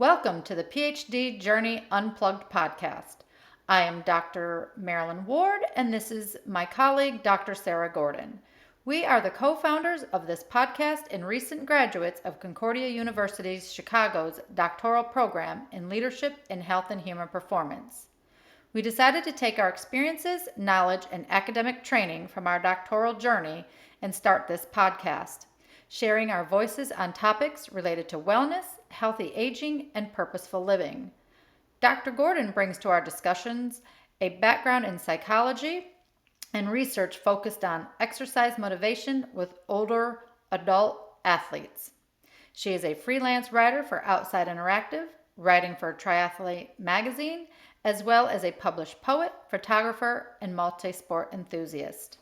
Welcome to the PhD Journey Unplugged podcast. I am Dr. Marilyn Ward, and this is my colleague, Dr. Sarah Gordon. We are the co-founders of this podcast and recent graduates of Concordia University's Chicago's doctoral program in leadership in health and human performance. We decided to take our experiences, knowledge, and academic training from our doctoral journey and start this podcast, sharing our voices on topics related to wellness, healthy aging, and purposeful living. Dr. Gordon brings to our discussions a background in psychology and research focused on exercise motivation with older adult athletes. She is a freelance writer for Outside Interactive, writing for Triathlete magazine, as well as a published poet, photographer, and multi-sport enthusiast.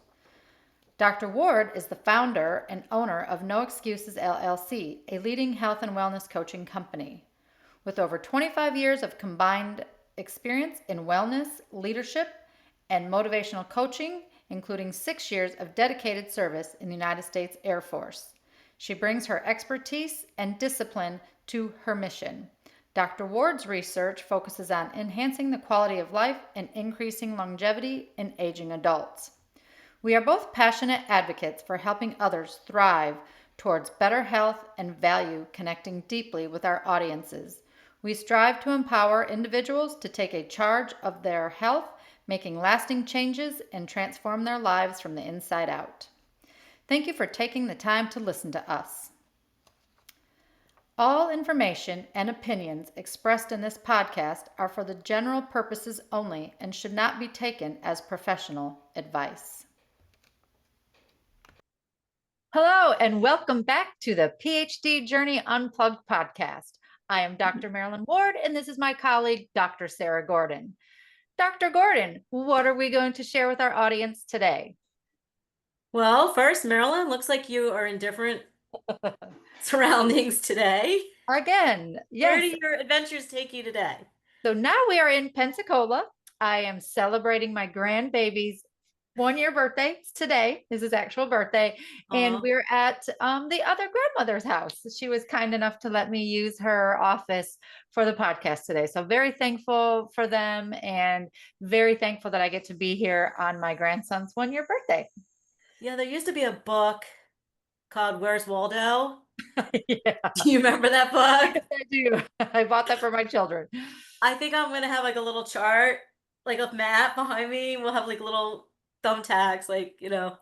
Dr. Ward is the founder and owner of No Excuses LLC, a leading health and wellness coaching company. With over 25 years of combined experience in wellness, leadership, and motivational coaching, including 6 years of dedicated service in the United States Air Force. She brings her expertise and discipline to her mission. Dr. Ward's research focuses on enhancing the quality of life and increasing longevity in aging adults. We are both passionate advocates for helping others thrive towards better health and value connecting deeply with our audiences. We strive to empower individuals to take a charge of their health, making lasting changes and transform their lives from the inside out. Thank you for taking the time to listen to us. All information and opinions expressed in this podcast are for the general purposes only and should not be taken as professional advice. Hello, and welcome back to the PhD Journey Unplugged podcast. I am Dr. Marilyn Ward, and this is my colleague, Dr. Sarah Gordon. Dr. Gordon, what are we going to share with our audience today? Well, first, Marilyn, looks like you are in different surroundings today. Again, yes. Where do your adventures take you today? So now we are in Pensacola. I am celebrating my grandbaby's 1-year birthday today. Is his actual birthday. And we're at the other grandmother's house. She was kind enough to let me use her office for the podcast today. So very thankful for them and very thankful that I get to be here on my grandson's 1-year birthday. Yeah, there used to be a book called Where's Waldo? Yeah. Do you remember that book? Yes, I do. I bought that for my children. I think I'm going to have like a little chart, like a map behind me. We'll have like little thumbtacks,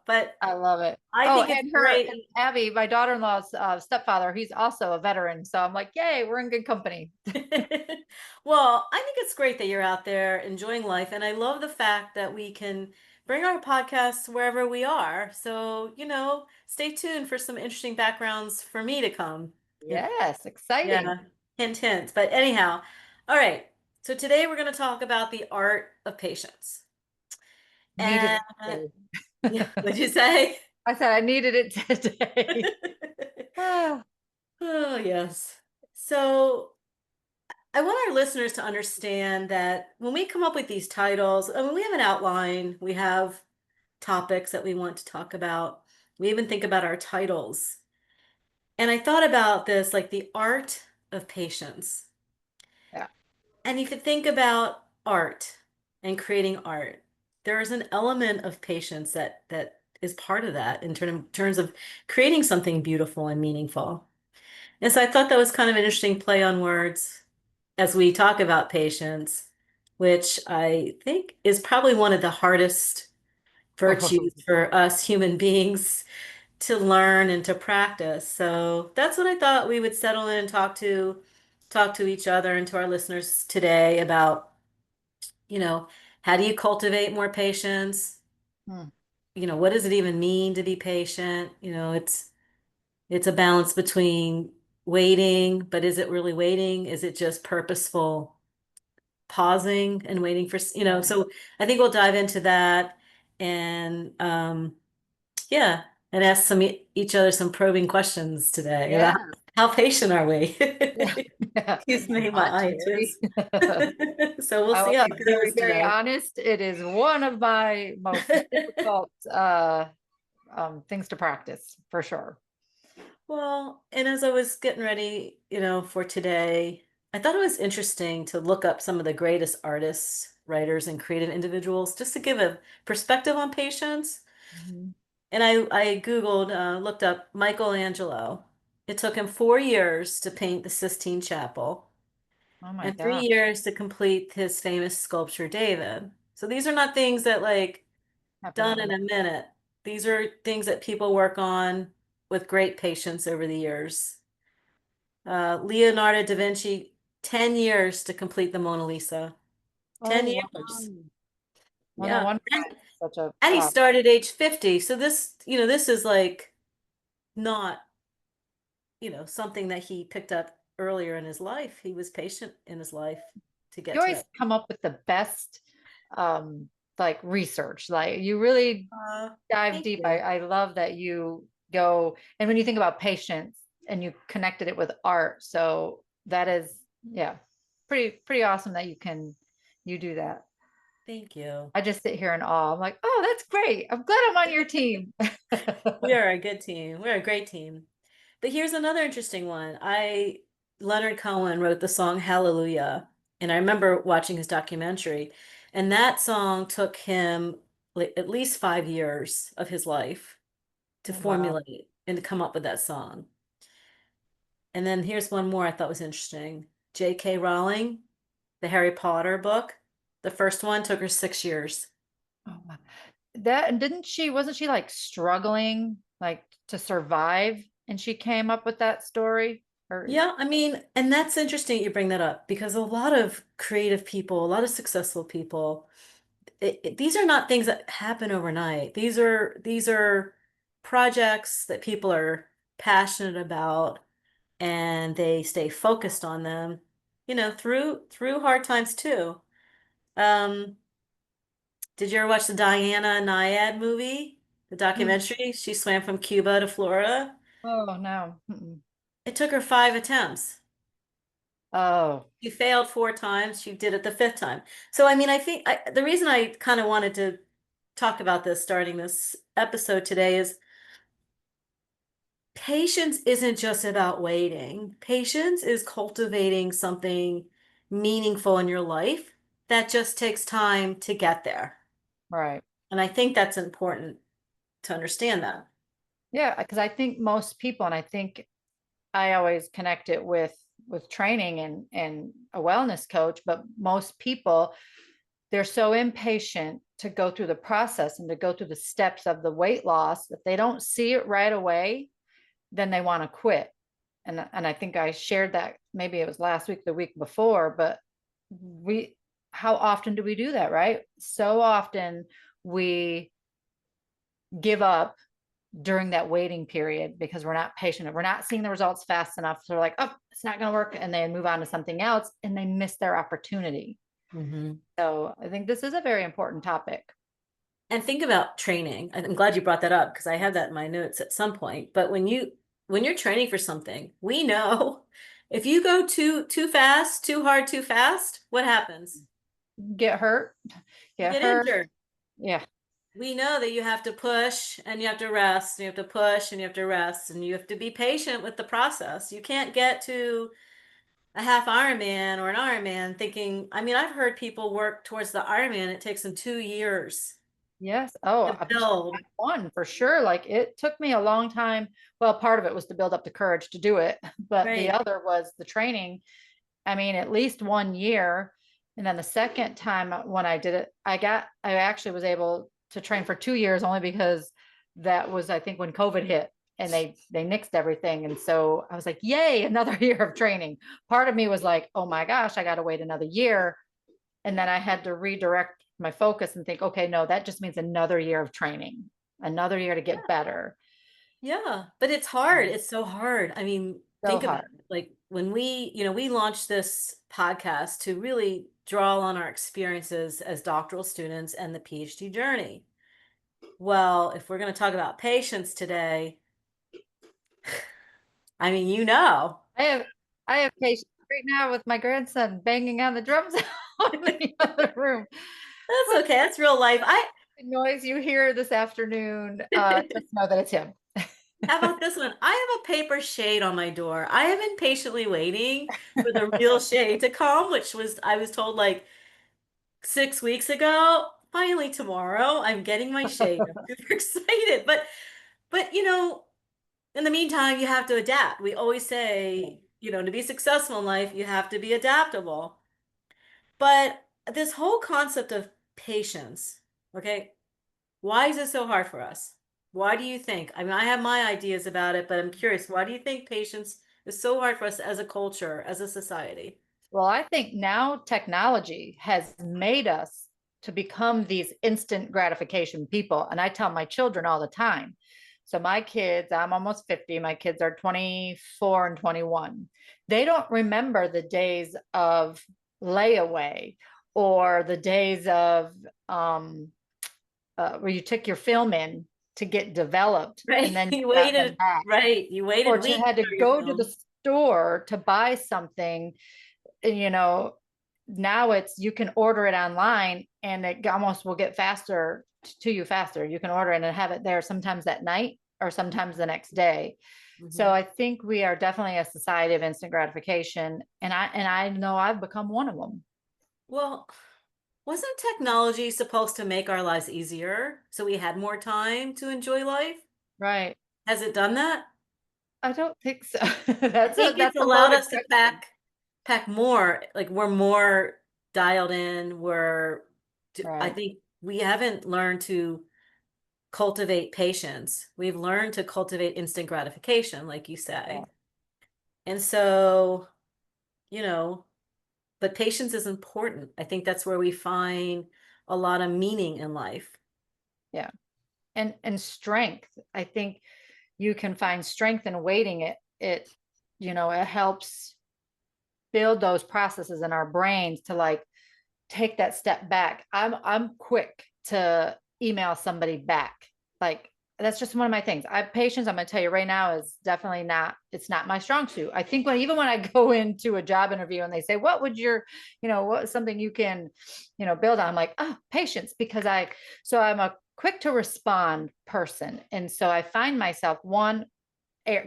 but I love it. I think it's great. And Abby, my daughter-in-law's stepfather, he's also a veteran. So I'm like, yay, we're in good company. Well, I think it's great that you're out there enjoying life. And I love the fact that we can bring our podcasts wherever we are. So, stay tuned for some interesting backgrounds for me to come. Yes, exciting. Yeah, hint, hint. But anyhow, all right. So today we're going to talk about the art of patience. Needed And yeah, what'd you say? I said I needed it today. Oh, yes. So I want our listeners to understand that when we come up with these titles, I mean, we have an outline, we have topics that we want to talk about. We even think about our titles. And I thought about this like the art of patience. Yeah. And if you think about art and creating art, there is an element of patience that is part of that in terms of creating something beautiful and meaningful. And so I thought that was kind of an interesting play on words as we talk about patience, which I think is probably one of the hardest virtues for us human beings to learn and to practice. So that's what I thought we would settle in and talk to each other and to our listeners today about, how do you cultivate more patience? Hmm. What does it even mean to be patient? It's a balance between waiting, but is it really waiting? Is it just purposeful pausing and waiting for, so I think we'll dive into that and yeah, and ask each other some probing questions today Yeah. about how patient are we? Yeah. Excuse me, my eye twist. So we'll see how it goes Very today. honest. It is one of my most difficult things to practice for sure. Well, and as I was getting ready, for today, I thought it was interesting to look up some of the greatest artists, writers, and creative individuals just to give a perspective on patience. Mhm. And I Googled, looked up Michelangelo. It took him 4 years to paint the Sistine Chapel Oh my and 3 years to complete his famous sculpture, David. So these are not things that like happen done in overnight. a minute. These are things that people work on with great patience over the years. Leonardo da Vinci, 10 years to complete the Mona Lisa. Oh 10 wow. years. Well, no Yeah. wonder why it's such a And he started age 50. So this is like not, something that he picked up earlier in his life. He was patient in his life to you get to always that. come up with the best um like research. Like you really Uh, dive Thank deep. you. I love that you go and when you think about patience and you connected it with art. So that is yeah, pretty awesome that you do that. Thank you. I just sit here in awe. I'm like, oh, that's great. I'm glad I'm on your team. We are a good team. We're a great team. But here's another interesting one. Leonard Cohen wrote the song Hallelujah, and I remember watching his documentary, and that song took him like at least 5 years of his life to Oh, wow. formulate and to come up with that song. And then here's one more I thought was interesting. J.K. Rowling, the Harry Potter book, the first one took her 6 years. Oh, wow. That didn't she, wasn't she like struggling like to survive and she came up with that story? Or Yeah, I mean, and that's interesting you bring that up because a lot of creative people, a lot of successful people, these are not things that happen overnight. These are projects that people are passionate about and they stay focused on them, through hard times too. Um, did you ever watch the Diana Nyad movie, the mm, documentary? She swam from Cuba to Florida. oh no. Mm-mm. It took her 5 attempts. Oh, She failed 4 times. She did it the fifth time. So, I mean, I think the reason I kind of wanted to talk about this starting this episode today is patience isn't just about waiting. Patience is cultivating something meaningful in your life that just takes time to get there. right. And I think that's important to understand that. Yeah, because I think most people, and I think I always connect it with training and a wellness coach, but most people they're so impatient to go through the process and to go through the steps of the weight loss that they don't see it right away, then they want to quit. And I think I shared that maybe it was last week, the week before, but we how often do we do that, right? So often we give up during that waiting period because we're not patient. We're not seeing the results fast enough. So we're like, oh, it's not going to work. And they move on to something else and they miss their opportunity. Hmm. So I think this is a very important topic. And think about training. I'm glad you brought that up because I had that in my notes at some point. But when you're training for something, we know if you go too fast, too hard, too fast, what happens? Get hurt, You get get hurt. injured. Yeah. We know that you have to push and you have to rest, and you have to push and you have to rest, and you have to be patient with the process. You can't get to a half Ironman or an Ironman thinking, I mean, I've heard people work towards the Ironman, it takes them 2 years Yes. Oh, to build. one for sure. Like it took me a long time. Well, part of it was to build up the courage to do it, but the Right. other was the training. I mean, at least 1 year. And then the second time when I did it, I actually was able to train for 2 years only because that was, I think, when COVID hit and they nixed everything. And so I was like, yay, another year of training. Part of me was like, oh my gosh, I got to wait another year. And then I had to redirect my focus and think, okay, no, that just means another year of training, another year to get better. Yeah, but it's hard. It's so hard. I mean, So think about hard. it. Like when we launched this podcast to really draw on our experiences as doctoral students and the PhD journey. Well, if we're going to talk about patience today, I mean, I have I have patients right now with my grandson banging on the drums in the other room. that's What okay. That's real life. noise you hear this afternoon? Just know that it's him. How about this one? I have a paper shade on my door. I have been patiently waiting for the real shade to come, which was, I was told like 6 weeks ago. Finally, tomorrow, I'm getting my shade. I'm super excited. But in the meantime, you have to adapt. We always say, to be successful in life, you have to be adaptable. But this whole concept of patience, okay, why is it so hard for us? Why do you think? I mean, I have my ideas about it, but I'm curious, why do you think patience is so hard for us as a culture, as a society? Well, I think now technology has made us to become these instant gratification people. And I tell my children all the time. So my kids, I'm almost 50, my kids are 24 and 21. They don't remember the days of layaway or the days of where you took your film in to get developed and Right? then You you got them waited, back, right? You or waited to weeks had to for your go to the film. store to buy something. you know, Now it's you can order it online and it almost will get faster to you faster. You can order it and have it there sometimes that night or sometimes the next day. So Mhm. I think we are definitely a society of instant gratification, and I know I've become one of them. Well, wasn't technology supposed to make our lives easier so we had more time to enjoy life? Right. Has it done that? I don't think so. I think it's That's a allowed loaded us to question. pack more. Like we're more dialed in. I Right. think we haven't learned to cultivate patience. We've learned to cultivate instant gratification, like you Yeah. say. And so, you know, but patience is important. I think that's where we find a lot of meaning in life. Yeah. And strength. I think you can find strength in waiting. It helps build those processes in our brains to like take that step back. I'm quick to email somebody back. Like that's just one of my things. I have patience. I'm going to tell you right now is definitely not. It's not my strong suit. I think even when I go into a job interview and they say, "What would what's something you can, build on?" I'm like, "Oh, patience," because I'm a quick to respond person, and so I find myself one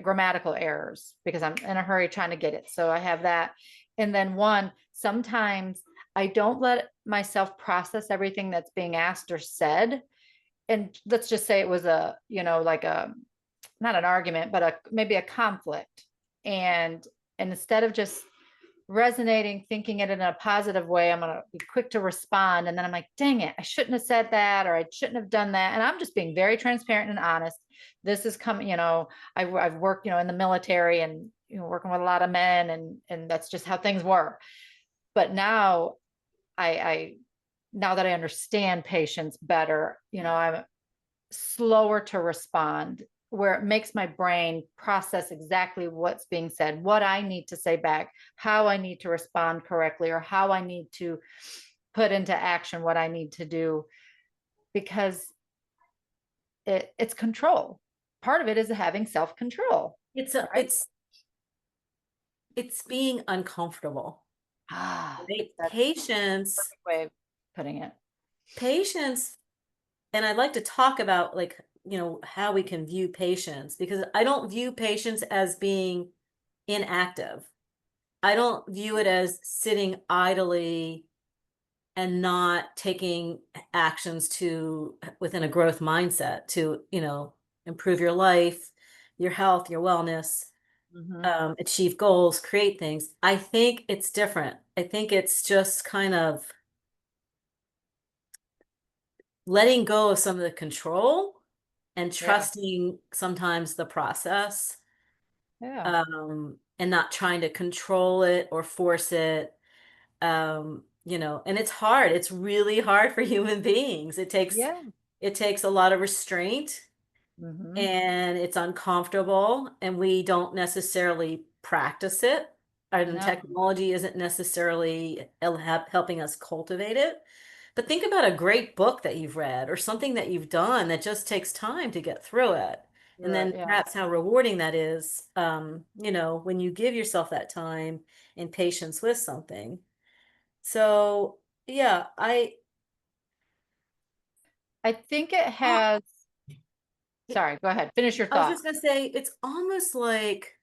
grammatical errors because I'm in a hurry trying to get it. So I have that. And then sometimes I don't let myself process everything that's being asked or said. And let's just say it was like not an argument, but maybe a conflict. And instead of just resonating, thinking it in a positive way, I'm going to be quick to respond. And then I'm like, dang it, I shouldn't have said that, or I shouldn't have done that. And I'm just being very transparent and honest. This is coming, I've worked, in the military and, working with a lot of men, and that's just how things were. But now I now that I understand patience better, I'm slower to respond, where it makes my brain process exactly what's being said, what I need to say back, how I need to respond correctly, or how I need to put into action what I need to do, because it's control. Part of it is having self-control, It's a, right? it's being uncomfortable. Ah, Right? that's a perfect way of putting it. Patience, and I'd like to talk about like, how we can view patience because I don't view patience as being inactive. I don't view it as sitting idly and not taking actions to within a growth mindset to, improve your life, your health, your wellness, Mhm. achieve goals, create things. I think it's different. I think it's just kind of letting go of some of the control and Yeah. trusting sometimes the process, Yeah. and not trying to control it or force it. And it's hard. It's really hard for human beings. Yeah. It takes a lot of restraint Hmm. and it's uncomfortable and we don't necessarily practice it. And No. technology isn't necessarily helping us cultivate it. But think about a great book that you've read or something that you've done that just takes time to get through it. And Right. then Yeah. perhaps how rewarding that is, when you give yourself that time and patience with something. So, yeah, I think it oh, has. Sorry, go ahead. Finish your I was thought. just gonna say, it's almost like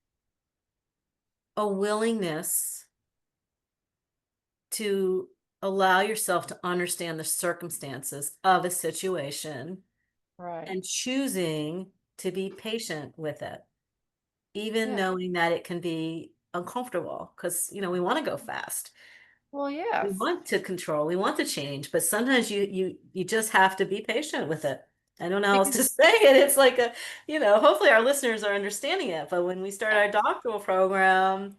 a willingness to allow yourself to understand the circumstances of a situation Right. and choosing to be patient with it, even Yeah. knowing that it can be uncomfortable because, we want to go fast. Well, We yes. want to control, we want to change, but sometimes you just have to be patient with it. I don't know how else Because to say it. It's like hopefully our listeners are understanding it, but when we start our doctoral program,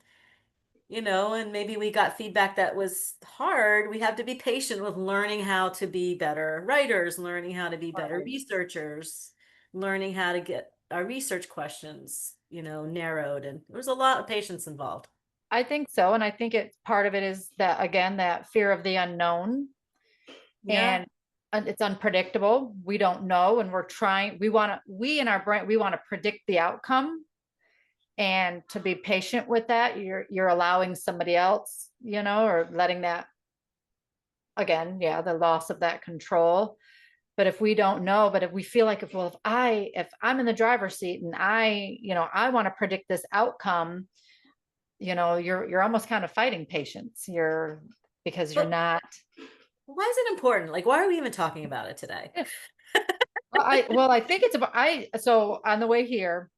and maybe we got feedback that was hard, we have to be patient with learning how to be better writers, learning how to be better right. researchers, learning how to get our research questions, narrowed. And there's a lot of patience involved. I think so. And I think it's part of it is that, again, that fear of the unknown Yeah. and it's unpredictable. We don't know. And we in our brain, we want to predict the outcome. And to be patient with that, you're allowing somebody else, or letting that, again, yeah, the loss of that control. But if we don't know, but if we feel like if I'm in the driver's seat and I want to predict this outcome, you're almost kind of fighting patience. Because you're But not. why is it important? Like, why are we even talking about it today? I think it's about so on the way here,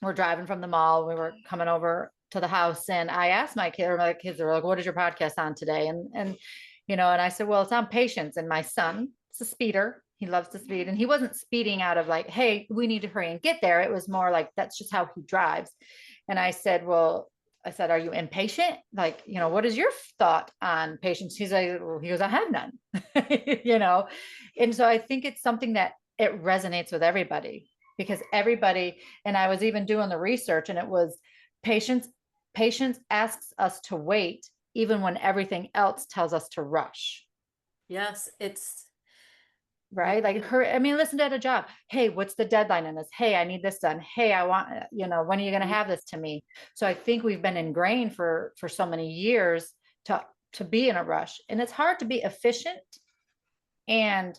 we're driving from the mall. We were coming over to the house, and I asked my kids were like, "What is your podcast on today?" And I said, "Well, it's on patience." And my son, it's a speeder. He loves to speed, and he wasn't speeding out of like, "Hey, we need to hurry and get there." It was more like that's just how he drives. And I said, "Well." I said, "Are you impatient? Like, what is your thought on patience?" He goes, "I have none." you know, and so I think it's something that it resonates with everybody because everybody, and I was even doing the research and it was patience, patience asks us to wait even when everything else tells us to rush. Yes, it's Right. Like I mean, listen to a job. Hey, what's the deadline in this? Hey, I need this done. Hey, I want, when are you going to have this to me? So I think we've been ingrained for so many years to be in a rush. And it's hard to be efficient and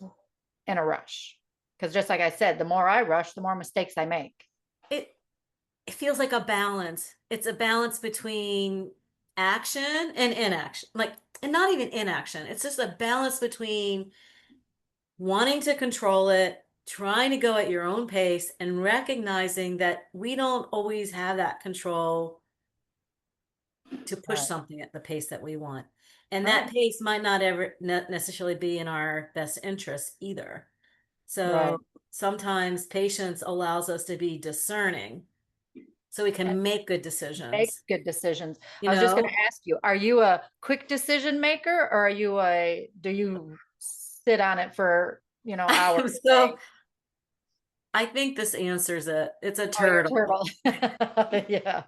in a rush. Because just like I said, the more I rush, the more mistakes I make. it it feels like a balance. It's a balance between action and inaction. Like, and not even inaction. It's just a balance between wanting to control it, trying to go at your own pace, and recognizing that we don't always have that control to push Right. something at the pace that we want. And that Right. pace might not ever necessarily be in our best interest either. Right. So sometimes patience allows us to be discerning so we And can make good make decisions. good decisions. You I was just going to know, ask you, are you a quick decision maker or do you sit on it for, hours I'm a day? so I think this answers it. It's a Oh, you're a turtle. turtle. Yeah.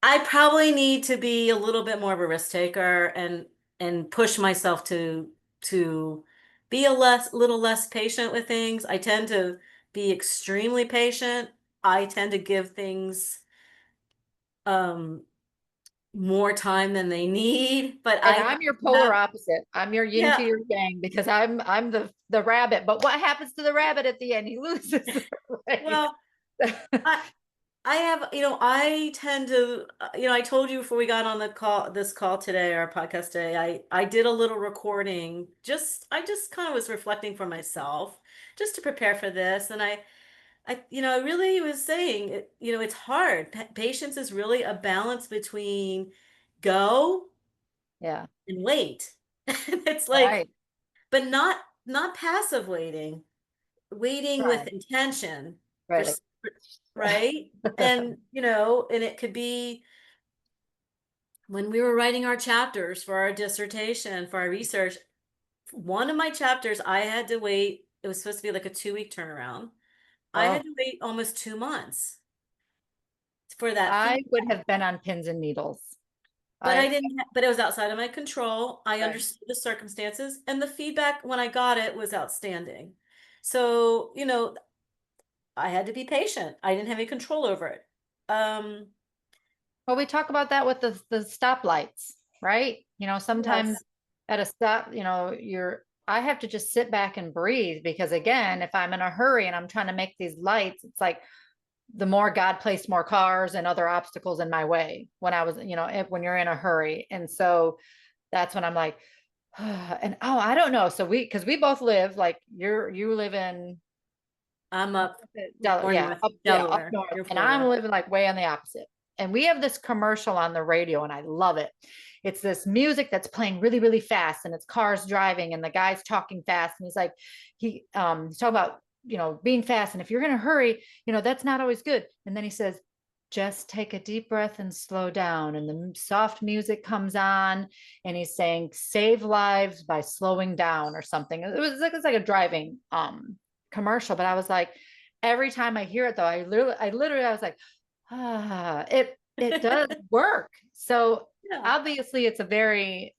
I probably need to be a little bit more of a risk taker and push myself to be a little less patient with things. I tend to be extremely patient. I tend to give things um more time than they need, but And I I'm your polar have opposite. I'm your yin to yeah. your yang because I'm the rabbit. But what happens to the rabbit at the end? He loses, right? Well, I I have, I tend to, I told you before we got on this call today, our podcast today, I did a little recording. I just kind of was reflecting for myself, just to prepare for this. And I really was saying, it's hard. Patience is really a balance between go Yeah. and wait. It's like, Right. but not passive waiting, waiting with Right. intention for, Right. Like, right? And, and it could be when we were writing our chapters for our dissertation, for our research, one of my chapters, I had to wait. It was supposed to be like a 2-week turnaround. I had oh, to wait almost 2 months for that I feedback. would have been on pins and needles. But I I didn't, but it was outside of my control. I right. understood the circumstances, and the feedback when I got it was outstanding. So, I had to be patient. I didn't have any control over it. Um, Well, we talk about that with the stoplights, right? Sometimes yes. at a stop, I have to just sit back and breathe because again, if I'm in a hurry and I'm trying to make these lights, it's like the more God placed more cars and other obstacles in my way when I was, when you're in a hurry. And so that's when I'm like, and oh, I don't know. So because we both live like you live in I'm up more Yeah, north, up Delaware. north, You're and I'm Florida. living like way on the opposite. And we have this commercial on the radio, and I love it. It's this music that's playing really, really fast, and it's cars driving, and the guy's talking fast, and he's talking about being fast, and if you're in a hurry, that's not always good. And then he says, just take a deep breath and slow down. And the soft music comes on, and he's saying, save lives by slowing down or something. It's like a driving commercial, but I was like, every time I hear it though, I was like, it does work. So Yeah. obviously it's a very,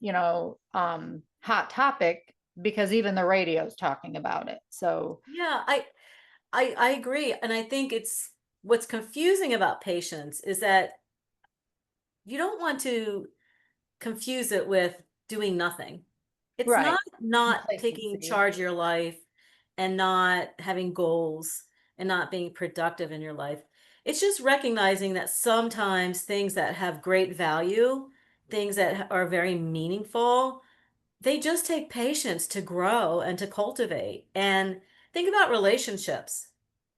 hot topic because even the radio is talking about it. So Yeah, I agree. And I think it's what's confusing about patience is that you don't want to confuse it with doing nothing. It's right. not taking Complacency. charge of your life and not having goals and not being productive in your life. It's just recognizing that sometimes things that have great value, things that are very meaningful, they just take patience to grow and to cultivate. And think about relationships,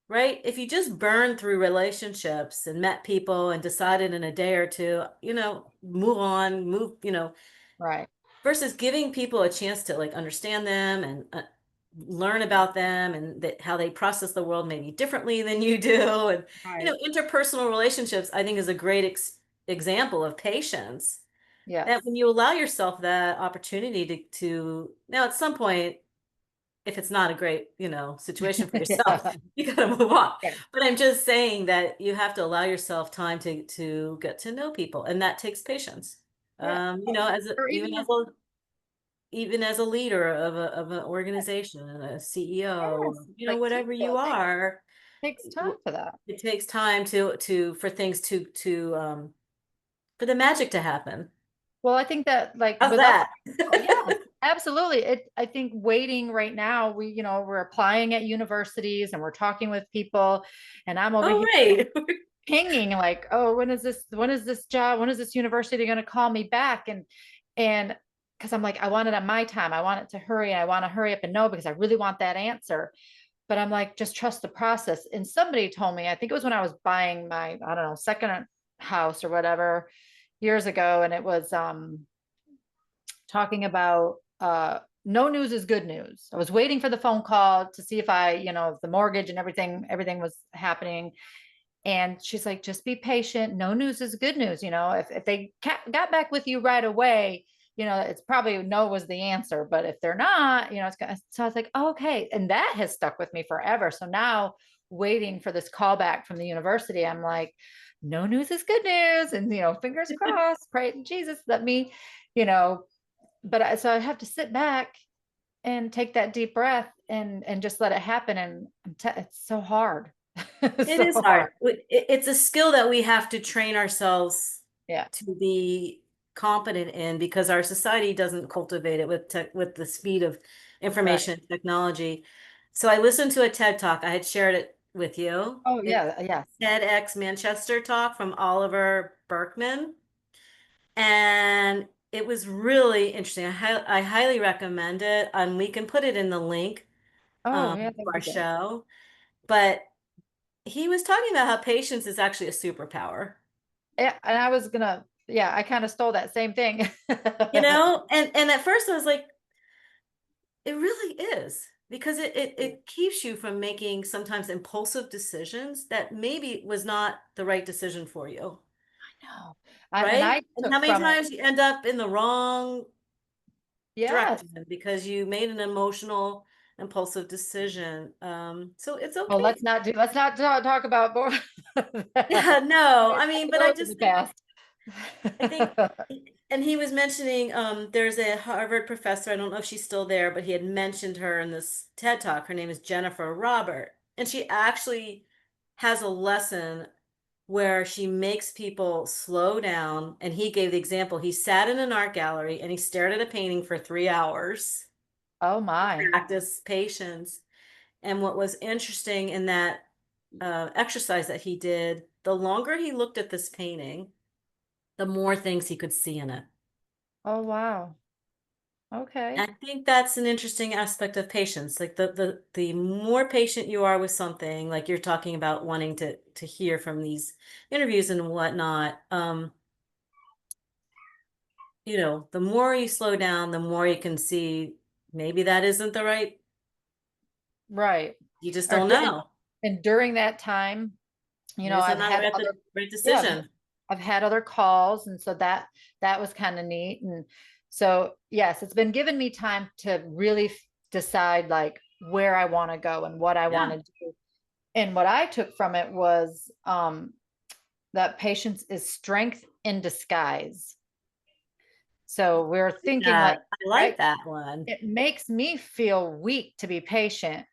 right? If you just burn through relationships and met people and decided in a day or two, move on, Right. versus giving people a chance to like understand them and learn about them and that how they process the world maybe differently than you do. And, Right. interpersonal relationships, I think, is a great example of patience. That Yes. when you allow yourself that opportunity now at some point, if it's not a great, situation for yourself, Yeah. you gotta move on. Okay. But I'm just saying that you have to allow yourself time to get to know people, and that takes patience. Yeah. Or Even as a leader of an organization and a CEO, yes, or like team whatever you building are, takes time for that. it takes time to for things to for the magic to happen. Well, I think that like How's with us, that? oh, yes, absolutely. I think waiting right now, we're applying at universities and we're talking with people, and I'm over Oh, here right. pinging like, oh, when is this university going to call me back? And because I'm like, I want it on my time. I want it to hurry. And I want to hurry up and know because I really want that answer. But I'm like, just trust the process. And somebody told me, I think it was when I was buying my, I don't know, second house or whatever years ago. And it was talking about no news is good news. I was waiting for the phone call to see if the mortgage and everything was happening. And she's like, just be patient. No news is good news. If they got back with you right away, it's probably no was the answer. But if they're not, it's gonna, so I was like, oh, okay. And that has stuck with me forever. So now waiting for this call back from the university, I'm like, no news is good news. And, fingers crossed, pray to Jesus, let me, you know, so I have to sit back and take that deep breath and just let it happen. And it's so hard. It So is hard. hard. It's a skill that we have to train ourselves Yeah. to be competent in because our society doesn't cultivate it with the speed of Right. information technology. So I listened to a TED Talk. I had shared it with you. Oh It's yeah. Yes. TEDx Manchester talk from Oliver Berkman. And it was really interesting. I highly recommend it. We can put it in the link Oh yeah, that to would our be good. show. But he was talking about how patience is actually a superpower. Yeah, and yeah, I kind of stole that same thing. And at first I was like, it really is because it keeps you from making sometimes impulsive decisions that maybe was not the right decision for you, No. And right? I And how took many from it. times you end up in the wrong Yes. direction because you made an emotional impulsive decision. So it's Well, okay. let's not talk about more. Yeah, no, I mean, but I Those in the just think past. I think, and he was mentioning, there's a Harvard professor, I don't know if she's still there, but he had mentioned her in this TED Talk. Her name is Jennifer Robert, and she actually has a lesson where she makes people slow down. And he gave the example. He sat in an art gallery and he stared at a painting for 3 hours. Oh my. practice patience. And what was interesting in that exercise that he did, the longer he looked at this painting, the more things he could see in it. Oh wow. And Okay. I think that's an interesting aspect of patience. Like the more patient you are with something, like you're talking about wanting to hear from these interviews and whatnot, the more you slow down, the more you can see maybe that isn't the right, Right. you just Or don't know. and during that time, Maybe it's I've not had the other, right yeah, decision. I've had other calls, and so that was kind of neat. And so yes, it's been giving me time to really decide like where I want to go and what I want Yeah. to do. And what I took from it was that patience is strength in disguise. So we're thinking like, That I right, like that one. it makes me feel weak to be patient.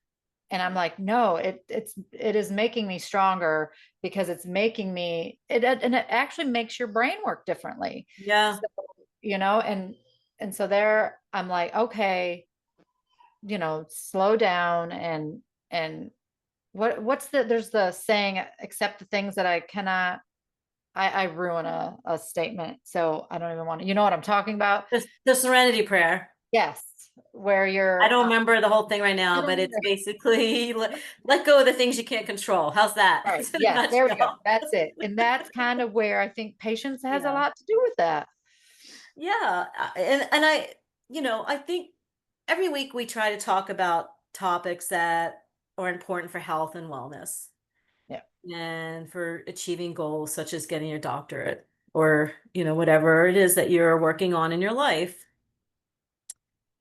And I'm like, no, it is making me stronger because it's making me and it actually makes your brain work differently. Yeah. So, and so there I'm like, okay, slow down and what's there's the saying, accept the things that I cannot. I ruin a statement, so I don't even want to, you know what I'm talking about? The Serenity Prayer. Yes, where I you're don't remember the whole thing right you now, don't but it's remember. basically let go of the things you can't control. How's that? Right. In a Yes, there we go. nutshell. That's it. And that's kind of where I think patience has a Yeah. lot to do with that. Yeah. And I think every week we try to talk about topics that are important for health and wellness Yeah. and for achieving goals such as getting your doctorate or, whatever it is that you're working on in your life.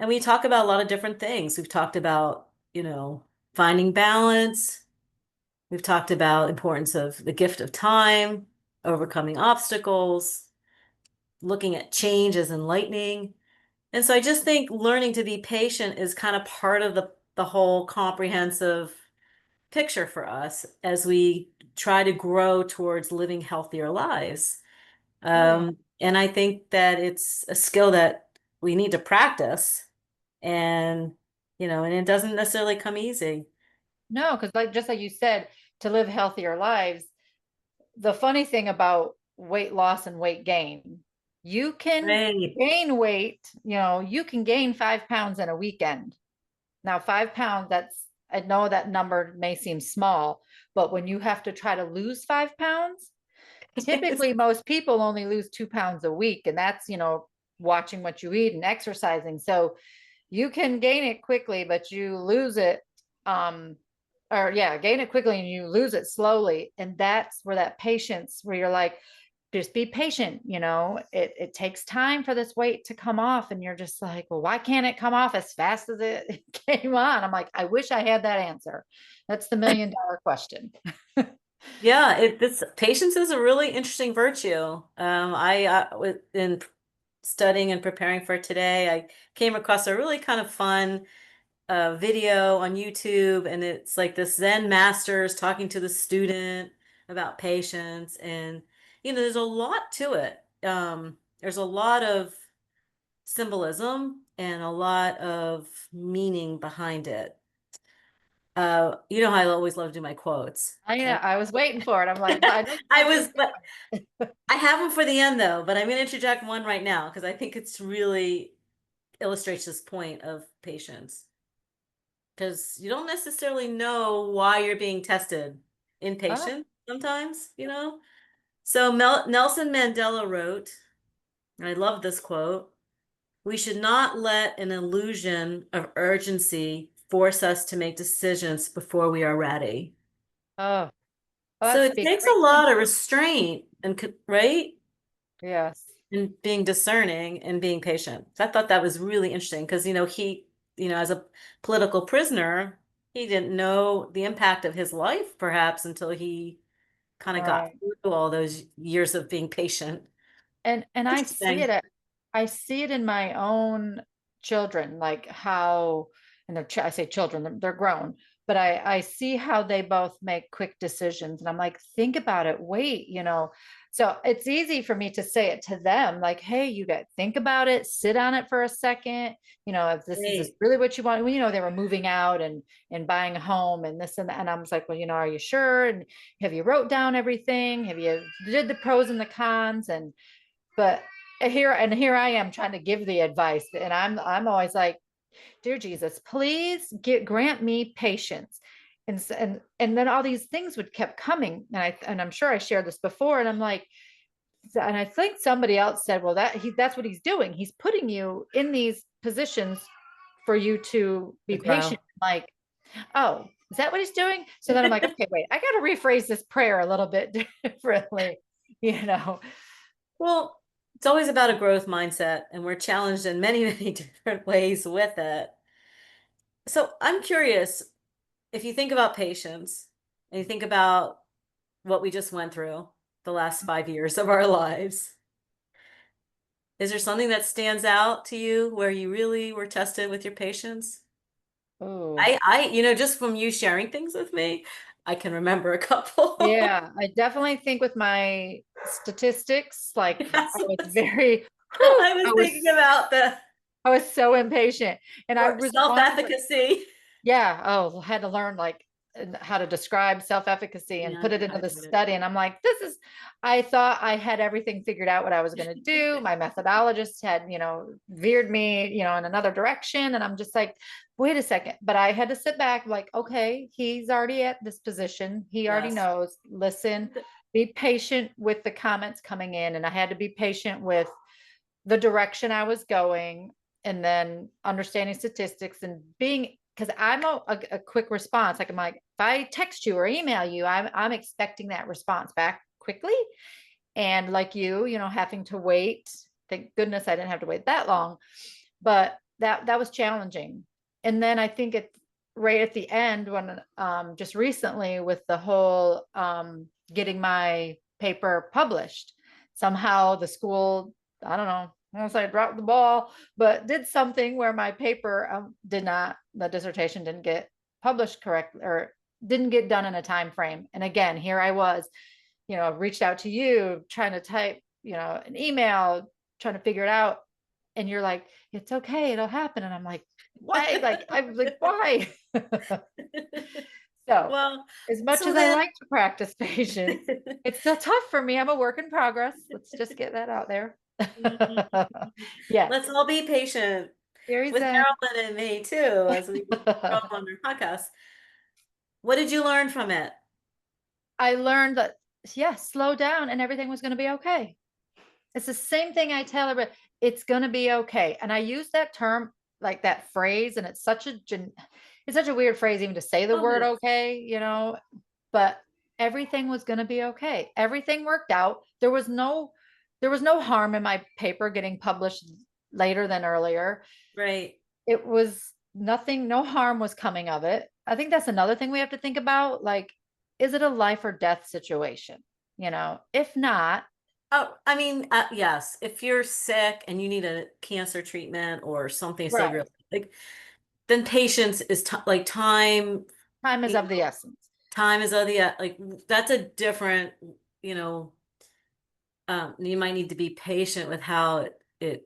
And we talk about a lot of different things. We've talked about, finding balance. We've talked about importance of the gift of time, overcoming obstacles, looking at change as enlightening. And so I just think learning to be patient is kind of part of the whole comprehensive picture for us as we try to grow towards living healthier lives. Yeah. And I think that it's a skill that we need to practice and, and it doesn't necessarily come easy. No, because like just like you said, to live healthier lives, the funny thing about weight loss and weight gain, you can Right. gain weight, you can gain 5 pounds in a weekend. Now, 5 pounds, I know that number may seem small, but when you have to try to lose 5 pounds, typically most people only lose 2 pounds a week. And that's, watching what you eat and exercising. So you can gain it quickly, but you lose it. Or yeah, gain it quickly and you lose it slowly. And that's where that patience, where you're like, just be patient, it takes time for this weight to come off. And you're just like, well, why can't it come off as fast as it came on? I'm like, I wish I had that answer. That's the $1 million question. Yeah, this patience is a really interesting virtue. In studying and preparing for today, I came across a really kind of fun video on YouTube, and it's like this Zen master is talking to the student about patience, and there's a lot to it. There's a lot of symbolism and a lot of meaning behind it. You know how I always love to do my quotes. I was waiting for it. I'm like, but I know you I have was, this but I have them for the end though, but I'm going to interject one right now because I think it's really illustrates this point of patience. Because you don't necessarily know why you're being tested in Oh, patience sometimes. So Nelson Mandela wrote, and I love this quote, we should not let an illusion of urgency force us to make decisions before we are ready. oh, So that it speaks takes a right to lot me. of restraint right? Yes. And being discerning and being patient. So I thought that was really interesting because, as a political prisoner, he didn't know the impact of his life perhaps until he kind of got Right. through all those years of being patient. And Interesting. I see it in my own children, like how, and I say children, they're grown, but I see how they both make quick decisions. And I'm like, think about it, wait, So it's easy for me to say it to them, like, hey, you got think about it, sit on it for a second. If this is this Great. really what you want. Well, they were moving out and buying a home and this and that. And I was like, well, are you sure? And have you wrote down everything? Have you did the pros and the cons? But here I am trying to give the advice. And I'm always like, dear Jesus, please grant me patience. And then all these things would kept coming. And I'm sure I shared this before. And I'm like, and I think somebody else said, well, that's what he's doing. He's putting you in these positions for you to To be grow. patient. Like, oh, is that what he's doing? So then I'm like, okay, wait, I got to rephrase this prayer a little bit differently, you know. Well, it's always about a growth mindset, and we're challenged in many, many different ways with it. So I'm curious, if you think about patience and you think about what we just went through the last 5 years of our lives, is there something that stands out to you where you really were tested with your patience? Oh, Just from you sharing things with me, I can remember a couple. yeah, I definitely think with my statistics, like Yes, I was very, whew, I was thinking about the I was so impatient, and I or was one. self-efficacy. Yeah. Oh, had to learn like how to describe self-efficacy and Yeah, put it into I the get it. study. And I'm like, I thought I had everything figured out what I was going to do. My methodologist had, veered me, in another direction. And I'm just like, wait a second. But I had to sit back like, okay, he's already at this position. He already Yes. knows. Listen, be patient with the comments coming in. And I had to be patient with the direction I was going and then understanding statistics and being because I'm a quick response. Like I'm like, if I text you or email you, I'm expecting that response back quickly. And like having to wait. Thank goodness I didn't have to wait that long. But that was challenging. And then I think it right at the end when just recently with the whole getting my paper published, somehow the school, I don't know, I won't say I dropped the ball, but did something where my paper the dissertation didn't get published correctly or didn't get done in a time frame. And again, here I was, reached out to you trying to type, an email, trying to figure it out. And you're like, it's okay, it'll happen. And I'm like, why? Like, I'm like, why? So, Well, as much so as I then like to practice patience, it's still tough for me. I'm a work in progress. Let's just get that out there. Yes, let's all be patient very with zen. Marilyn and me too, as we go on our podcast. What did you learn from it? I learned that, yeah, slow down and everything was going to be okay. It's the same thing I tell everybody. It's going to be okay. And I use that term, like that phrase, and it's such a weird phrase even to say the Oh, it word is. okay, but everything was going to be okay. Everything worked out. There was no harm in my paper getting published later than earlier. Right. It was nothing, no harm was coming of it. I think that's another thing we have to think about. Like, is it a life or death situation? If not, Oh, I mean, yes, if you're sick and you need a cancer treatment or something to save your right. life, like, then patience is like time, Time is you of the know, essence. time is of the, like, that's a different, you know, you might need to be patient with how it,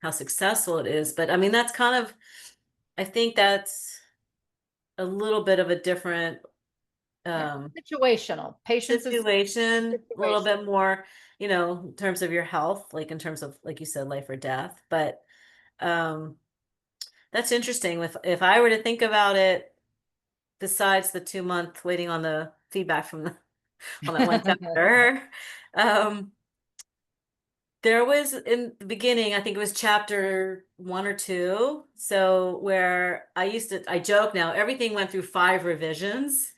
how successful it is. But I mean, that's kind of, I think that's a little bit of a different Yeah. um, Situational. Patience is situation, a little situational. bit more, in terms of your health, like in terms of, like you said, life or death. But um, that's interesting. With if I were to think about it, besides the 2 month waiting on the feedback from the on that one chapter, um, there was in the beginning, I think it was chapter 1 or 2. So where I joke now, everything went through 5 revisions.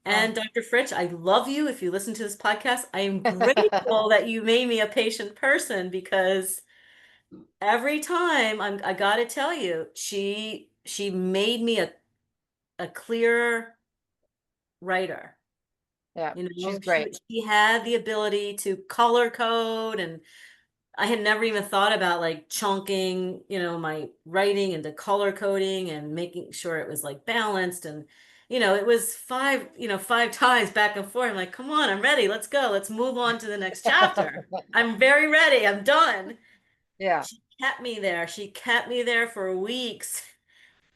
Oh, And Dr. Fritsch, I love you. If you listen to this podcast, I am grateful that you made me a patient person because every time I gotta tell you, she made me a clear writer. yeah, You she's know, great. she had the ability to color code and I had never even thought about like chunking, my writing into color coding and making sure it was like balanced. And, it was five times back and forth. I'm like, come on, I'm ready. Let's go. Let's move on to the next chapter. I'm very ready. I'm done. Yeah. She kept me there. She kept me there for weeks.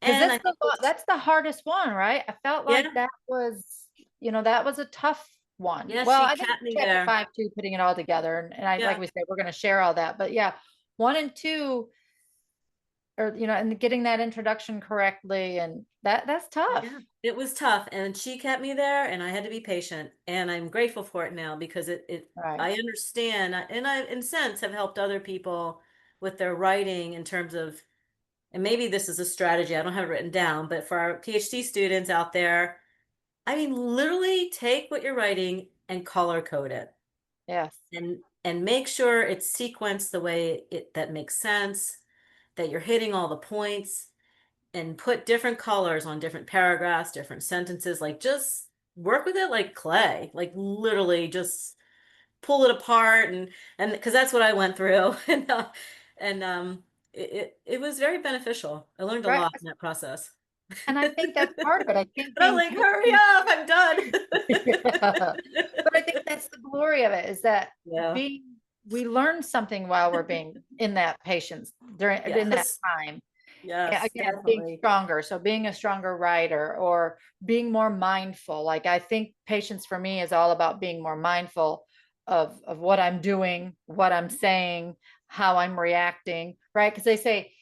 Because And I think it's, that's the hardest one, right? I felt yeah, like that was, that was a tough one. yeah, Well, she I think kept me chapter there. five, too, putting it all together. And I, like Yeah. we said, we're going to share all that. But yeah, one and two, or, and getting that introduction correctly. And that's tough. Yeah, it was tough, and she kept me there, and I had to be patient, and I'm grateful for it now because Right. I understand, and I, in a sense, have helped other people with their writing in terms of, and maybe this is a strategy, I don't have it written down, but for our PhD students out there, I mean, literally take what you're writing and color code it, Yes. and make sure it's sequenced the way that makes sense, that you're hitting all the points and put different colors on different paragraphs, different sentences, like just work with it like clay, like literally just pull it apart and because that's what I went through and it was very beneficial. I learned a Right. lot in that process. And I think that's part of it. I think But I'm being like, hurry patient. up, I'm done. Yeah. But I think that's the glory of it is that Yeah. being, we learn something while we're being in that patience during in that Yes. time. Yes, Again, being definitely. stronger. So being a stronger writer or being more mindful. Like I think patience for me is all about being more mindful of what I'm doing, what I'm saying, how I'm reacting, right? Because they say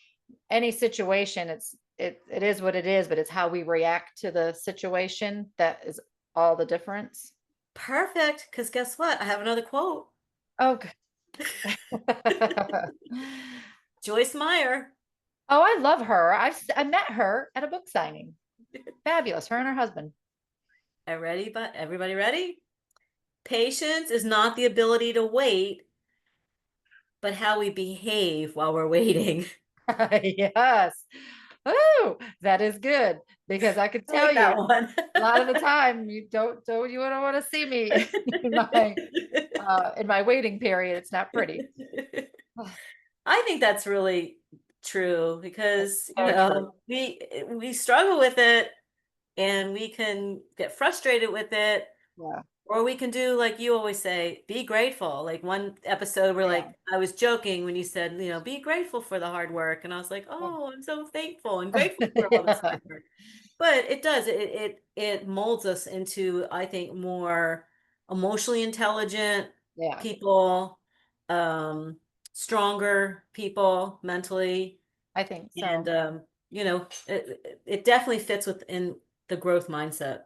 any situation, it is what it is, but it's how we react to the situation that is all the difference. Perfect. Because guess what? I have another quote. Oh, good. Joyce Meyer. Oh, I love her. I met her at a book signing. Fabulous. Her and her husband. Ready, but everybody ready? Patience is not the ability to wait, but how we behave while we're waiting. Yes. Oh, that is good because I could I tell like you that one. a lot of the time you don't want to see me in my waiting period. It's not pretty. I think that's really true That's because, so true. we struggle with it and we can get frustrated with it. Yeah. Or we can do like you always say, be grateful. Like one episode where Yeah. like I was joking when you said, be grateful for the hard work. And I was like, oh, I'm so thankful and grateful for all this Yeah. hard work. But it does, it molds us into, I think, more emotionally intelligent Yeah. people, um, stronger people mentally. I think And so. it definitely fits within the growth mindset.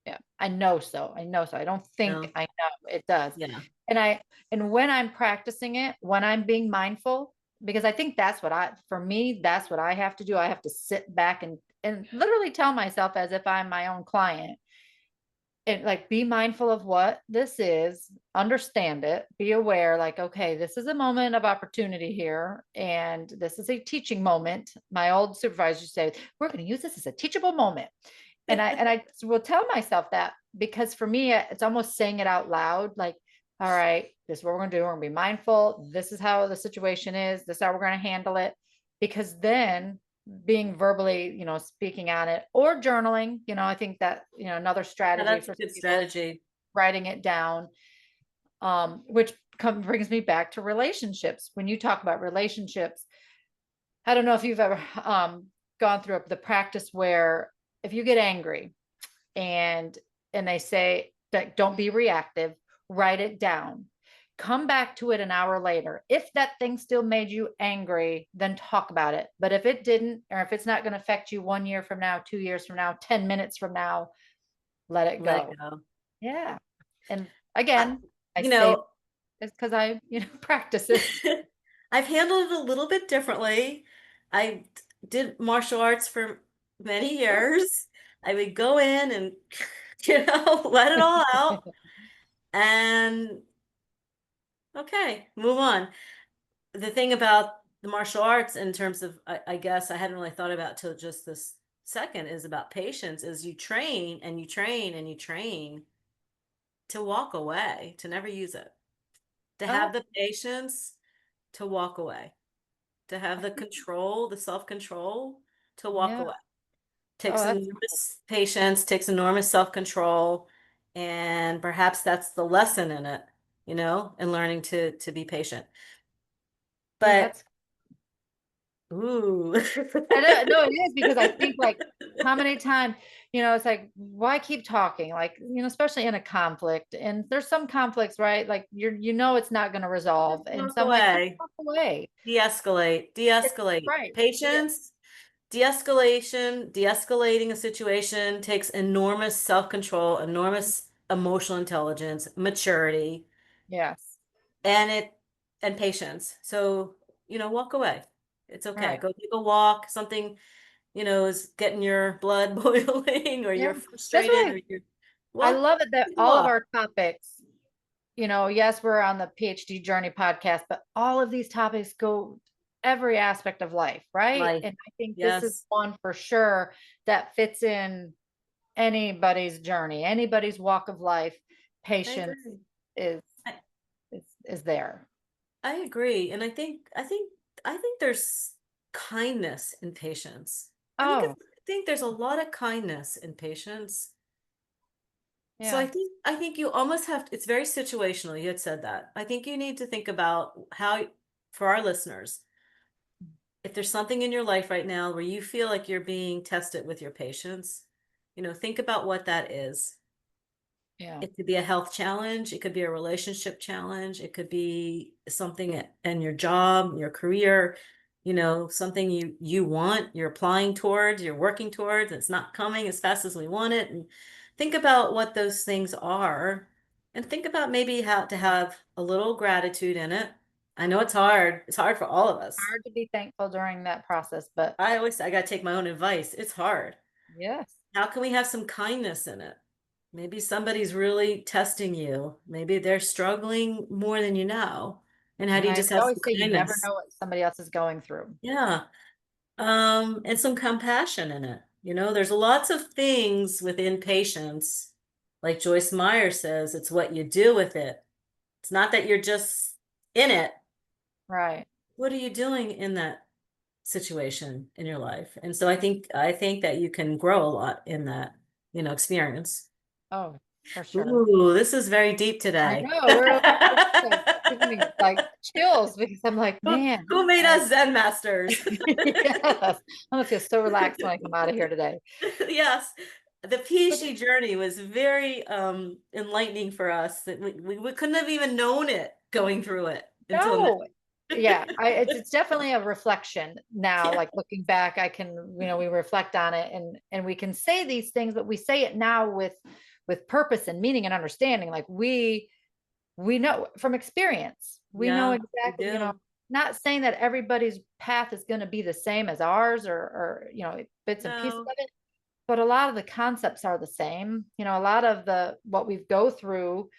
Yeah, I know so. I know so. I don't think No, I know it does. yeah. And and when I'm practicing it, when I'm being mindful, because I think that's what for me, that's what I have to do. I have to sit back and literally tell myself as if I'm my own client and like be mindful of what this is, understand it, be aware, like, okay, this is a moment of opportunity here, and this is a teaching moment. My old supervisor said, we're going to use this as a teachable moment. And I will tell myself that because for me, it's almost saying it out loud, like, all right, this is what we're going to do. We're going to be mindful. This is how the situation is. This is how we're going to handle it. Because then being verbally, speaking on it or journaling, I think that, another Yeah, strategy that's a for some good people is strategy. writing it down, which brings me back to relationships. When you talk about relationships, I don't know if you've ever gone through the practice where if you get angry and they say that don't be reactive, write it down. Come back to it an hour later. If that thing still made you angry, then talk about it. But if it didn't, or if it's not going to affect you 1 year from now, 2 years from now, 10 minutes from now, let it Let it go. go. Yeah. And I, again, I you say know, it's because I, practice it. I've handled it a little bit differently. I did martial arts for many years. I would go in and, let it all out and okay, move on. The thing about the martial arts in terms of, I guess I hadn't really thought about till just this second, is about patience, is you train and you train and you train to walk away, to never use it, to have Oh, the patience. to walk away, to have I the think, control, the self-control to walk yeah. away. Oh, Takes that's enormous patience, takes enormous self-control, and perhaps that's the lesson in it, and learning to be patient. yeah, But that's ooh. I know, no, it is because I think like how many times, it's like, why keep talking? Like, especially in a conflict. And there's some conflicts, right? Like it's not going to resolve. Just And walk so I'm like, just away, walk away. de-escalate, It's de-escalate. right. Yeah. Patience, de-escalating a situation takes enormous self-control, enormous emotional intelligence, maturity, Yes. and patience. So, walk away. It's okay. Right. Go take a walk. Something, is getting your blood boiling or Yeah. you're That's frustrated why or you're I walk, love it that take a all of walk. our topics, yes, we're on the PhD Journey podcast, but all of these topics go every aspect of life, right? Life. And I think this is Yes, one for sure that fits in anybody's journey, anybody's walk of life. I Patience agree. is I, is there. I agree. And I think there's kindness in patience. Oh, I think there's a lot of kindness in patience. So yeah, I think you almost have it's very situational. You had said that. I think you need to think about how, for our listeners, if there's something in your life right now where you feel like you're being tested with your patience, think about what that is. yeah. It could be a health challenge. It could be a relationship challenge. It could be something in your job, your career, something you want, you're applying towards, you're working towards, it's not coming as fast as we want it. And think about what those things are and think about maybe how to have a little gratitude in it. I know it's hard. It's hard for all of us. Hard to be thankful during that process, but I gotta take my own advice. It's hard. yes. How can we have some kindness in it? Maybe somebody's really testing you. Maybe they're struggling more than you know. And how do you I just have some always say you never kindness? know what somebody else is going through. Yeah. And some compassion in it. There's lots of things within patience. Like Joyce Meyer says, it's what you do with it. It's not that you're just in it. Right. What are you doing in that situation in your life? And so I think that you can grow a lot in that, experience. Oh, for sure. Ooh, this is very deep I today. know. We're like, it's like giving me like chills because I'm like, Who, man, who made us Zen masters? yes. I'm gonna feel so relaxed when I come out of here today. Yes. The But PhD journey was very enlightening for us that we couldn't have even known it going through it until now. no, yeah, it's definitely a reflection now. Yeah, Like looking back, I can, we reflect on it and we can say these things, but we say it now with purpose and meaning and understanding. Like we know from experience, we know yeah, we exactly, do. not saying that everybody's path is going to be the same as ours or bits and pieces No, of it, but a lot of the concepts are the same. A lot of the what we go through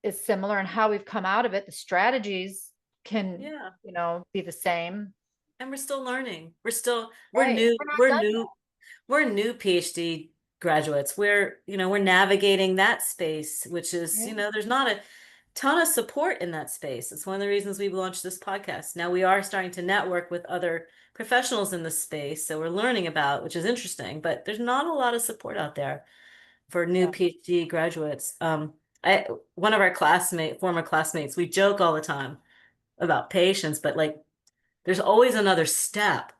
is similar and how we've come out of it. The strategies can, yeah. be the same. And we're still learning. Right. We're not done yet. We're new PhD graduates. We're navigating that space, which is, Yeah. there's not a ton of support in that space. It's one of the reasons we've launched this podcast. Now we are starting to network with other professionals in the space. So we're learning about, which is interesting, but there's not a lot of support out there for new Yeah. PhD graduates. One of our former classmates, we joke all the time about patience, but like there's always another step.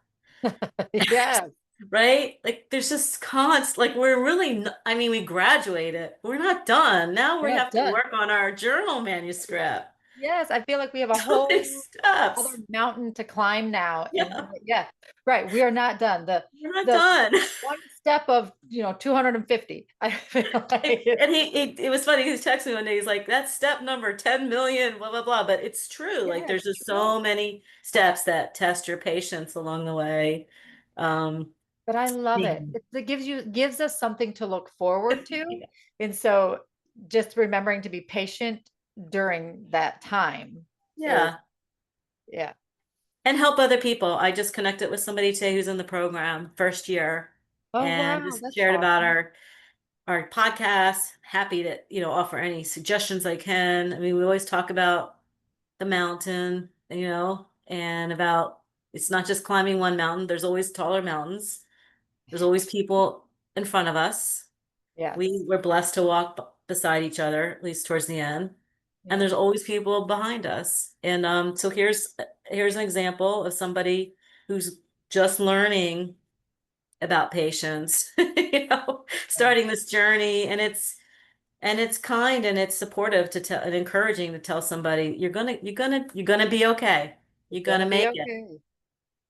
Yes. Right? Like there's just like we're really, I mean, we graduated. We're not done. Now We're we not have to done. work on our journal manuscript. Yes. I feel like we have a So there's whole other steps. mountain to climb now. And Yeah, yeah, right. We are not done. The we're not the done. one step of 250. I feel like it's, And it was funny. He texted me one day. He's like, "That's step number 10 million, blah blah blah." But it's true. Like yeah, there's it's just true. so many steps that test your patience along the way. Um, But I love it. yeah, It gives us something to look forward to. And so just remembering to be patient during that time is, yeah, yeah. and help other people. I just connected with somebody today who's in the program, first year, Oh, and wow. just That's shared about awesome. our podcast. Happy to, offer any suggestions I can. I mean, we always talk about the mountain, and about it's not just climbing one mountain. There's always taller mountains. There's always people in front of us. We Yes. were blessed to walk beside each other, at least towards the end. And Yeah. there's always people behind us. And so here's an example of somebody who's just learning about patience, Yeah. starting this journey. And it's kind and it's supportive to tell and encouraging to tell somebody you're gonna be okay. You're You're gonna gonna be make it. okay.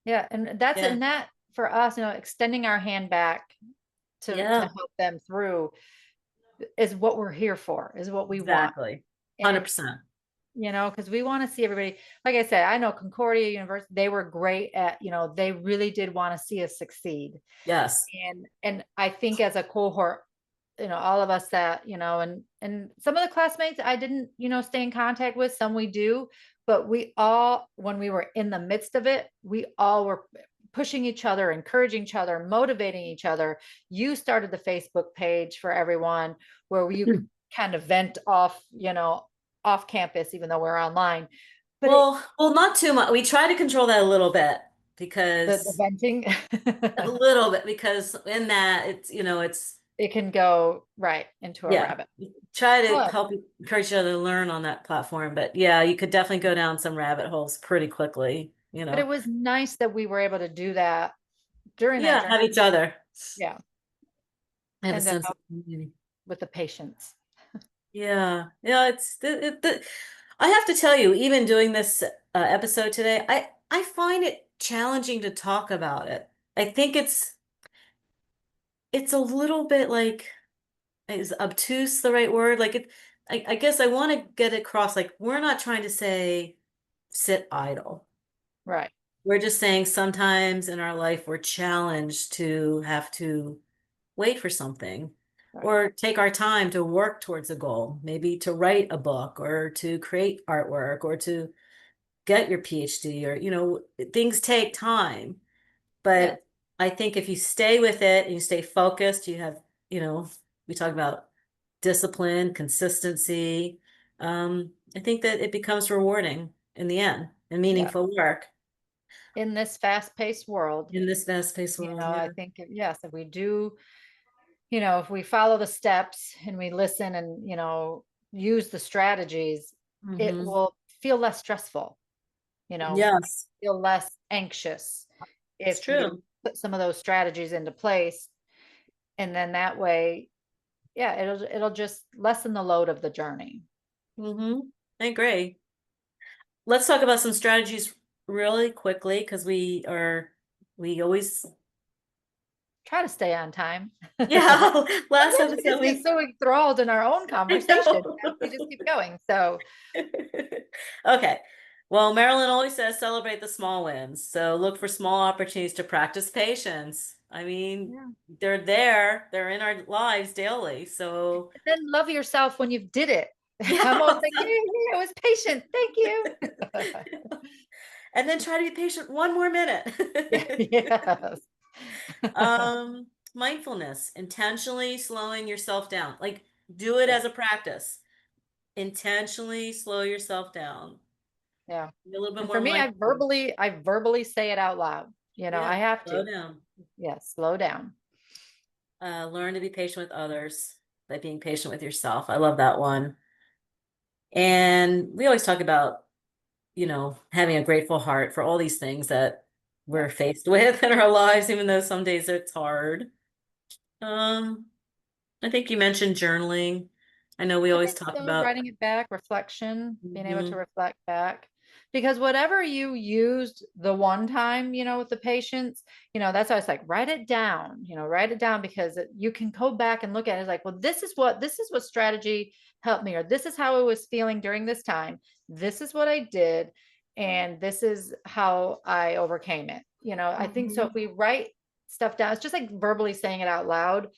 Yeah, and that's Yeah. and that for us, extending our hand back to Yeah, help them through is what we're here for, is what we want. exactly. And 100%. because we want to see everybody, like I said, I know Concordia University, they were great at, they really did want to see us succeed. Yes. And I think as a cohort, all of us that, and some of the classmates I didn't, stay in contact with, some we do, but we all, when we were in the midst of it, we all were pushing each other, encouraging each other, motivating each other. You started the Facebook page for everyone where you could kind of vent off, off campus, even though we're online. But Well, not too much. We try to control that a little bit the because venting, in that it's it can go right into a yeah. rabbit. Try to But help encourage each other to learn on that platform. But yeah, you could definitely go down some rabbit holes pretty quickly. it was nice that we were able to do that during that Yeah, journey. have each other. Yeah. Have a And then sense of help community. with the patients. Yeah. Yeah, I have to tell you, even doing this episode today, I find it challenging to talk about it. I think it's a little bit like, is obtuse the right word? Like I guess I want to get across, like, we're not trying to say sit idle. Right. We're just saying sometimes in our life we're challenged to have to wait for something Right. or take our time to work towards a goal, maybe to write a book or to create artwork or to get your PhD, or things take time. Yeah. But I think if you stay with it and you stay focused, you know, we talk about discipline, consistency. I think that it becomes rewarding in the end and Yeah. meaningful work In this fast-paced world, in this fast-paced world. I Yeah. think yes, if we do, if we follow the steps and we listen and, use the strategies, it Hmm. will feel less stressful, Yes, feel less anxious it's if you true. put some of those strategies into place. And then that way, yeah, it'll just lessen the load of the journey. Hmm. I agree. Let's talk about some strategies really quickly because we always, Try to stay on time. yeah, last Sometimes we episode just get we, so enthralled in our own I conversation know. that we just keep going. So, Okay. Well, Marilyn always says celebrate the small wins. So look for small opportunities to practice patience. I mean, yeah. they're in our lives daily. So Then love yourself when you did it. I'm always yeah. like, yeah, yeah, I was patient. Thank you. And then try to be patient one more Yeah, minute. yes. Mindfulness, intentionally slowing yourself down. Like, do it Yeah, as a practice. Intentionally slow yourself down. yeah. Be a little bit And for more me, mindful. I verbally say it out loud. I Yeah, have slow to. down. Yeah, slow down. Learn to be patient with others by being patient with yourself. I love that one. And we always talk about, having a grateful heart for all these things that Yeah. we're faced with in our lives, even though some days it's hard. Um, I think you mentioned journaling. I know we I always think talk so. about. Writing it back, reflection, being able to Mhm. reflect back. Because whatever you used the one time, with the patients, that's why it's like, write it down because you can go back and look at it. It's like, well, this is what strategy helped me, or this is how I was feeling during this time. This is what I did, and this is how I overcame it. I think so. If Mhm. we write stuff down, it's just like verbally saying it out loud.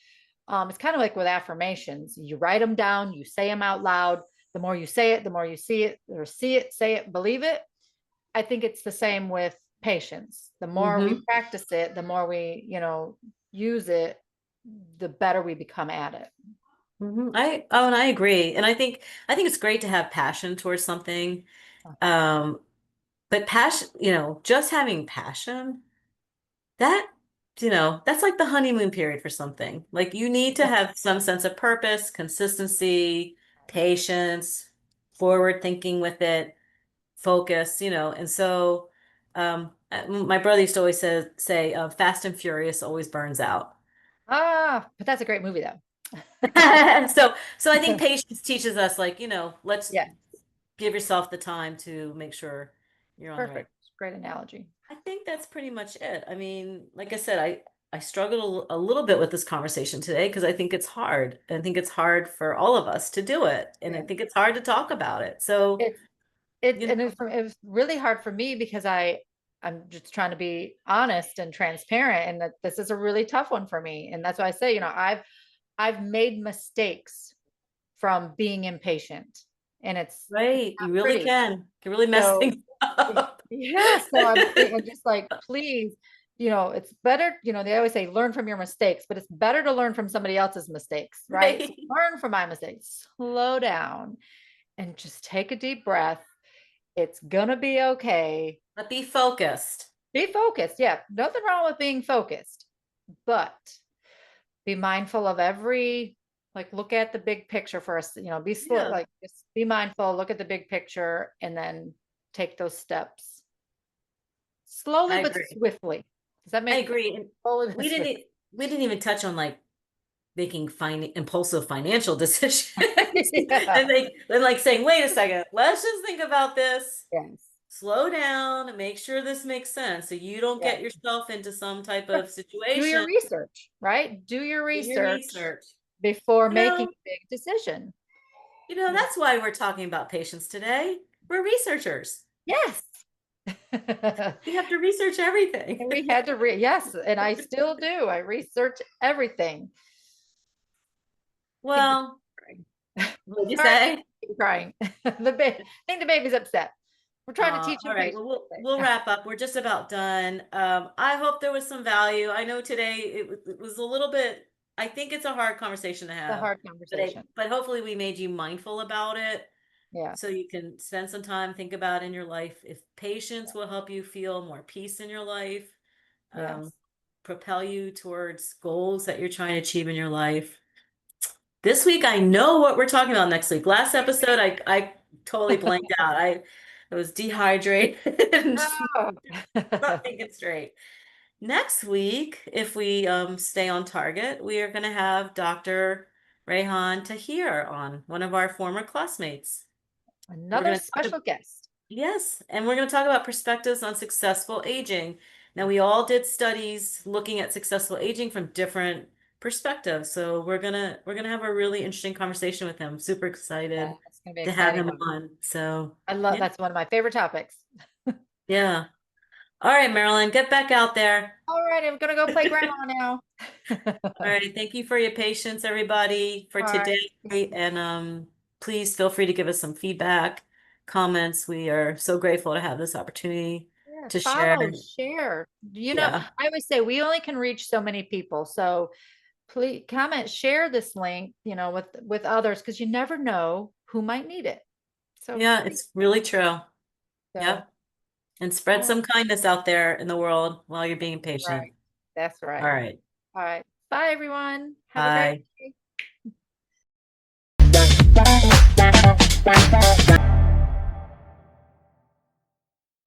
It's kind of like with affirmations. You write them down, you say them out loud. The more you say it, the more you see it, say it, believe it. I think it's the same with patience. The more we Mhm. practice it, the more we, use it, the better we become at it. Mhm. And I agree. And I think it's great to have passion towards something. Um, But passion, just having passion, that, that's like the honeymoon period for something. Like you need to have some sense of purpose, consistency, patience, forward thinking with it, focus, and so my brother used to always say Fast and Furious always burns out. But that's a great movie though. So I think patience teaches us like, let's Yeah, give yourself the time to make sure you're on the right. perfect. Great analogy. I think that's pretty much it. I mean, like I said, I struggled a little bit with this conversation today because I think it's hard. I think it's hard for all of us to do it, and I Yeah. think it's hard to talk about it. So, It's it you and know, it was really hard for me because I'm just trying to be honest and transparent, and that this is a really tough one for me. And that's why I say, I've made mistakes from being impatient, and it's right, not you really pretty. can really mess So things up. yeah, so I'm just like, please, it's better, they always say learn from your mistakes, but it's better to learn from somebody else's mistakes, right? So Right. learn from my mistakes, slow down and just take a deep breath. It's gonna be okay. But be focused. Be focused. Yeah, nothing wrong with being focused, but be mindful of like look at the big picture first, be slow, Yeah, like just be mindful, look at the big picture, and then take those steps slowly I but agree. swiftly. Does that I make agree. And slowly but we didn't swiftly? e- we didn't even touch on like making impulsive financial decisions Yeah. and like saying, wait a second, let's just think about this, Yes. slow down and make sure this makes sense so you don't Yeah. get yourself into some type Yeah. of Do your situation. research, right? Do your Do your research research. before You making know, a big decision. that's why we're talking about patience today. We're researchers. Yes. We have to research everything. And we had to yes, and I still do. I research everything. I think the Well, crying. what'd you Sorry, say? keep crying. I think the baby's upset. We're trying to teach All him right. Well, patience we'll today. wrap up. We're just about done. I hope there was some value. I know today it was a little bit. I think it's a hard conversation to The have, hard but conversation. but hopefully we made you mindful about it, Yeah. so you can spend some time think about in your life if patience will help you feel more peace in your life, um, Yes. propel you towards goals that you're trying to achieve in your life. This week, I know what we're talking about next week. Last episode, I totally blanked out. I was dehydrated and just Oh. not thinking straight. Next week, if we stay on target, we are going to have Dr. Rehan Tahir on, one of our former classmates. We're Another going to talk. special guest. Yes, and we're going to talk about perspectives on successful aging. Now, we all did studies looking at successful aging from different perspectives. So we're gonna have a really interesting conversation with him. Super Yeah, excited it's gonna be an to have exciting him one. on. So I love yeah, that's one of my favorite topics. yeah. All right, Marilyn, get back out there. All right, I'm gonna go play grandma now. All right, thank you for your patience, everybody, for All today. right. And please feel free to give us some feedback, comments. We are so grateful to have this opportunity Yeah, to share. follow, share. Yeah. I always say we only can reach so many people. So please comment, share this link, with others because you never know who might need it. So Yeah, please. it's really true. So Yep. And spread all right, some kindness out there in the world while you're being patient. right. That's All right. right. All right. Bye everyone. Have a great Bye. day.